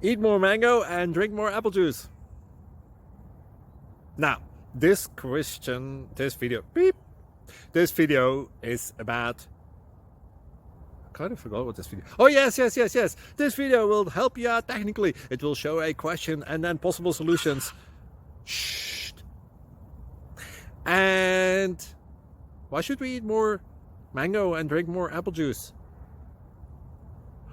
Eat more mango and drink more apple juice. Now, this video is about, I kind of forgot what this video. Oh, yes. This video will help you out technically. It will show a question and then possible solutions. Shh. And why should we eat more mango and drink more apple juice?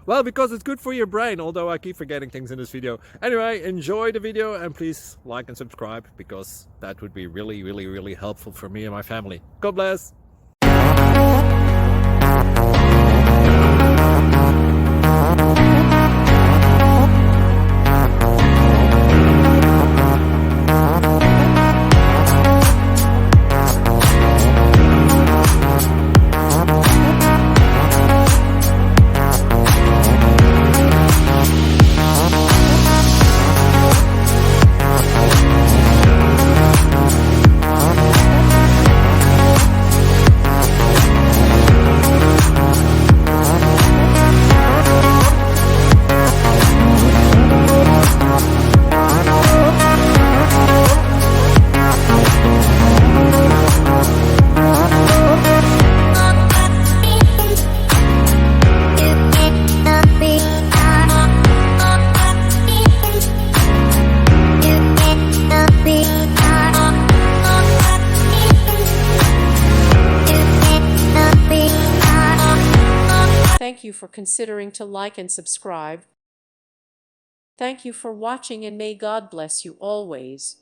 Well, because it's good for your brain, although I keep forgetting things in this video. Anyway, enjoy the video and please like and subscribe, because that would be really helpful for me and my family. God bless! Thank you for considering to like and subscribe. Thank you for watching, and may God bless you always.